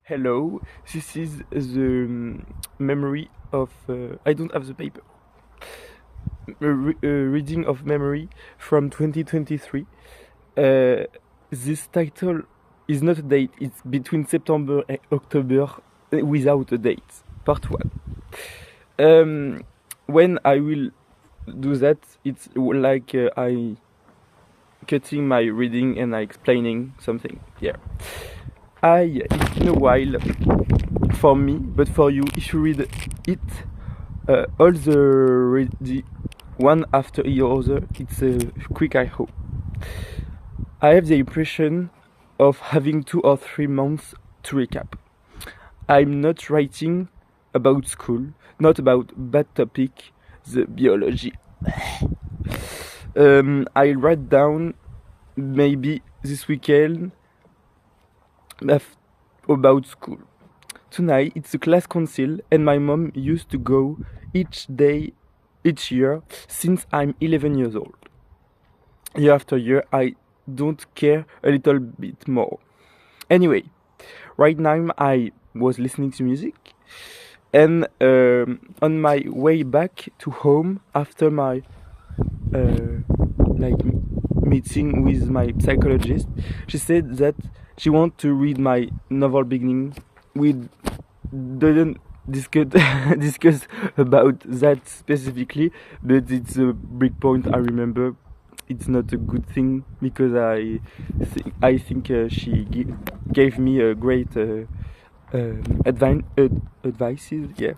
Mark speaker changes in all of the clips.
Speaker 1: Hello, this is the memory of. I don't have the paper. Reading of memory from 2023. This title is not a date, it's between September and October without a date. Part 1. When I will do that, it's like I cutting my reading and I explaining something. Yeah. It's been a while for me, but for you, if you read it, all the one after the other, it's quick, I hope. I have the impression of having 2 or 3 months to recap. I'm not writing about school, not about bad topic, the biology. I write down maybe this weekend about school. Tonight it's a class council and my mom used to go each year since I'm 11 years old. Year after year I don't care a little bit more. Anyway, right now I was listening to music and on my way back to home after my meeting with my psychologist, she said that she wants to read my novel beginning. We didn't discuss about that specifically, but it's a big point. I remember it's not a good thing because I think she gave me a great advices. Yeah.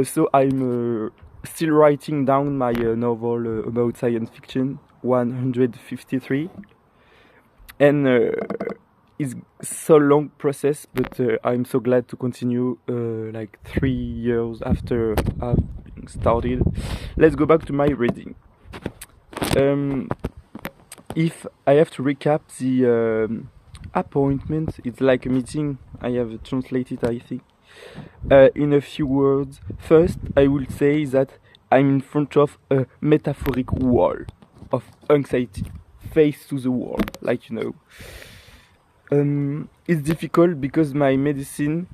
Speaker 1: So I'm still writing down my novel about science fiction 153, and it's so long process, but I'm so glad to continue like 3 years after I've started. Let's go back to my reading. If I have to recap the appointment, it's like a meeting. I have translated, I think, in a few words. First, I will say that I'm in front of a metaphoric wall of anxiety, face to the wall, like you know. It's difficult because my medicine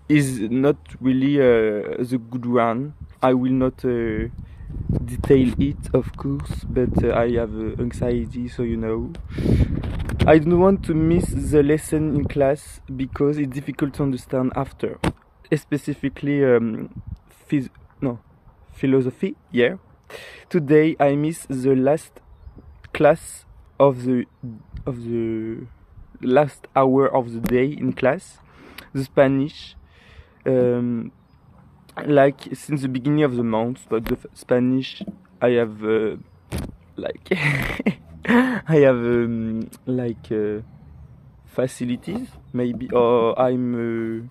Speaker 1: is not really the good one. I will not detail it, of course, but I have anxiety, so you know. I don't want to miss the lesson in class because it's difficult to understand after, specifically philosophy. Yeah. Today I miss the last class of the last hour of the day in class, the Spanish. Like since the beginning of the month, but the Spanish I have like I have facilities maybe, or I'm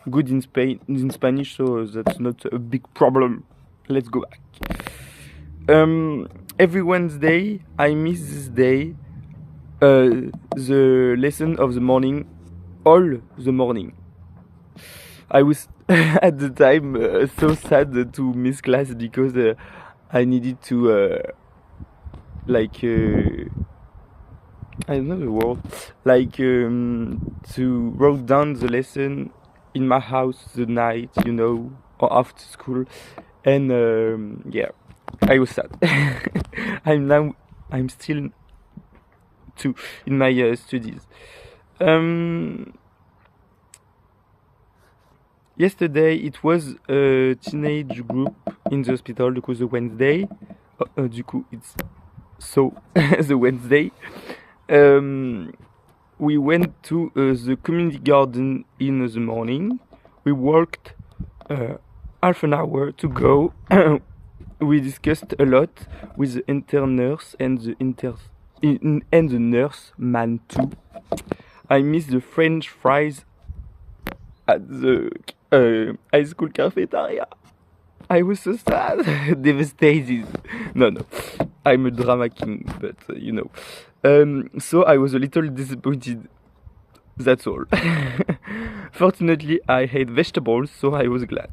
Speaker 1: good in Spanish, so that's not a big problem. Let's go back. Every Wednesday I miss this day, the lesson of the morning, all the morning. I was at the time so sad to miss class because I needed to I don't know the word, to write down the lesson in my house the night, you know, or after school, and yeah, I was sad. I'm still too in my studies. Yesterday it was a teenage group in the hospital because the Wednesday, du coup it's so the Wednesday. We went to the community garden in the morning. We worked half an hour to go. We discussed a lot with the intern nurse and the nurse man too. I miss the French fries at the high school cafeteria. I was so sad, devastated. No, I'm a drama king, but you know. So I was a little disappointed. That's all. Fortunately, I hate vegetables, so I was glad.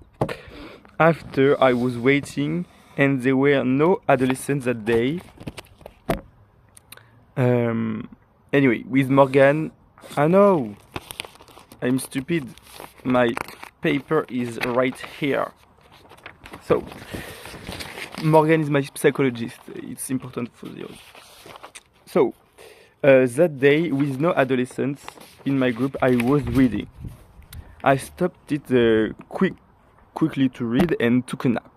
Speaker 1: After I was waiting, and there were no adolescents that day. Anyway, with Morgan, I know. I'm stupid. My paper is right here. So, Morgan is my psychologist. It's important for the audience. So, that day, with no adolescents in my group, I was reading. I stopped it quickly to read and took a nap.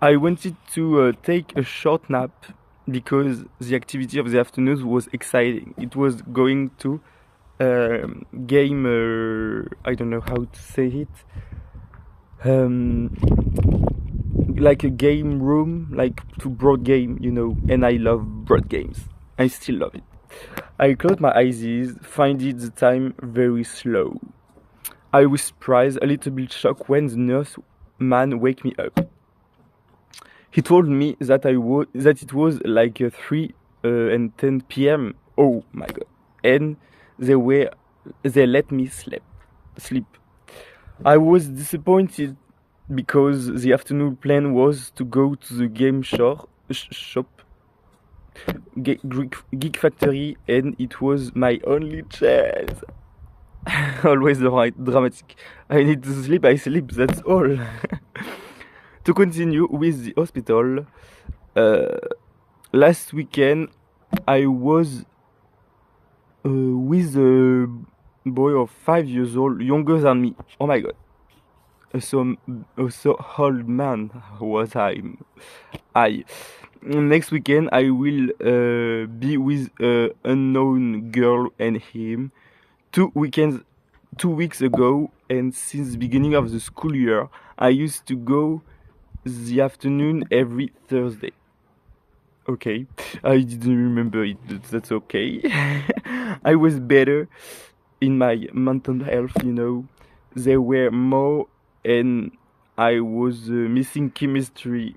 Speaker 1: I wanted to take a short nap because the activity of the afternoon was exciting. It was going to game, I don't know how to say it, like a game room, like to broad game, and I love broad games. I still love it. I closed my eyes, finding the time very slow. I was surprised, a little bit shocked when the nurse man wake me up. He told me that it was like 3 and 10 p.m. Oh my god! And they let me sleep. I was disappointed because the afternoon plan was to go to the game shop, Geek Factory, and it was my only chance. Always dramatic. I need to sleep, I sleep, that's all. To continue with the hospital, last weekend I was with a boy of 5 years old, younger than me. Oh my god. So old man was I. Next weekend I will be with an unknown girl and him. 2 weeks ago, and since the beginning of the school year, I used to go the afternoon every Thursday. Okay, I didn't remember it, but that's okay. I was better in my mental health, There were more, and I was missing chemistry,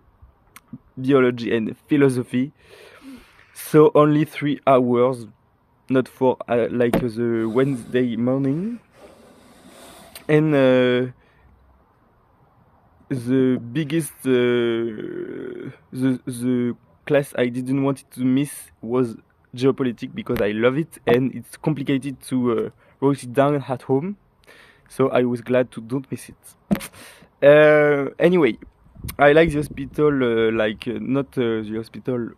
Speaker 1: biology, and philosophy. So only 3 hours, not for like the Wednesday morning. And the biggest, the class I didn't want to miss was geopolitics because I love it and it's complicated to write it down at home. So I was glad to don't miss it. Anyway, I like the hospital, not the hospital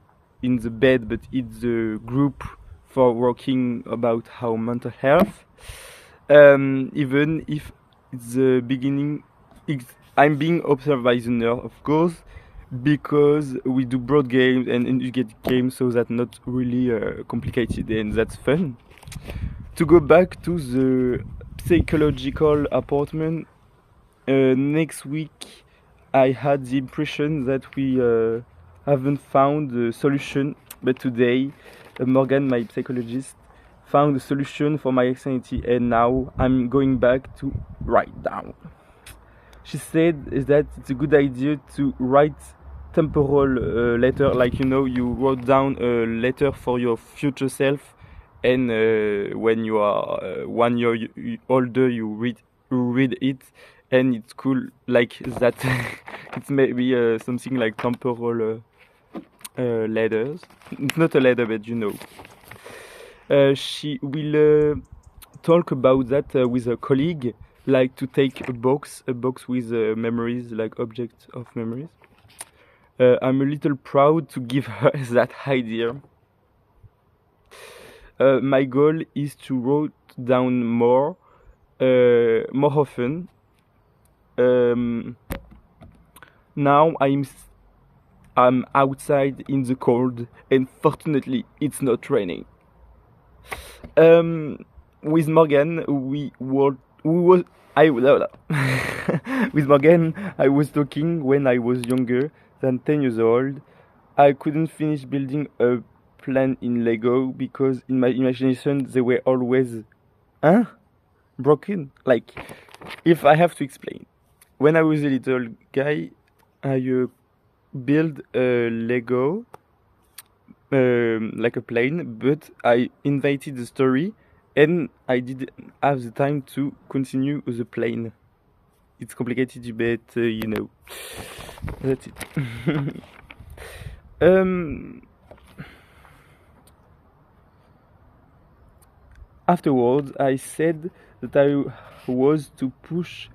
Speaker 1: in the bed, but it's the group for working about how mental health. Even if it's the beginning, I'm being observed by the nurse, of course, because we do broad games and educated games, so that's not really complicated and that's fun. To go back to the psychological apartment, next week I had the impression that we haven't found the solution, but today Morgan, my psychologist, found a solution for my anxiety, and now I'm going back to write down. She said that it's a good idea to write temporal letter, like you wrote down a letter for your future self, and when you are 1 year older, you read it, and it's cool like that. It's maybe something like temporal letters. It's not a letter, but she will talk about that with a colleague, like to take a box with memories, like objects of memories. I'm a little proud to give her that idea. My goal is to write down more often. Now I'm outside in the cold, and fortunately it's not raining. With Morgan, with Morgan, I was talking when I was younger than 10 years old. I couldn't finish building a plan in Lego because in my imagination they were always broken. Like, if I have to explain, when I was a little guy, I built a Lego like a plane, but I invented the story and I didn't have the time to continue the plane. It's complicated, but that's it. Afterwards, I said that was to push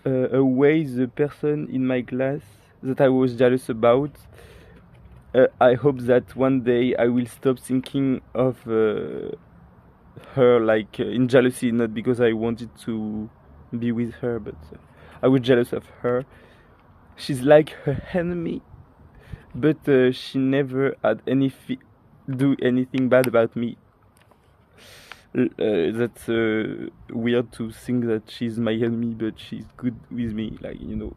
Speaker 1: away the person in my class that I was jealous about. I hope that one day I will stop thinking of her like in jealousy, not because I wanted to be with her, but I was jealous of her. She's like her enemy, but she never had do anything bad about me. That's weird to think that she's my enemy, but she's good with me. Like, you know,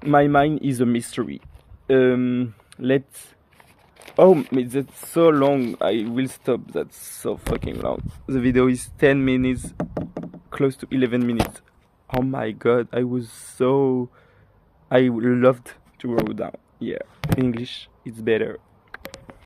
Speaker 1: my mind is a mystery. Let's. Oh, that's so long. I will stop. That's so fucking long. The video is 10 minutes, close to 11 minutes. Oh my god, I loved to roll down. Yeah, in English, it's better.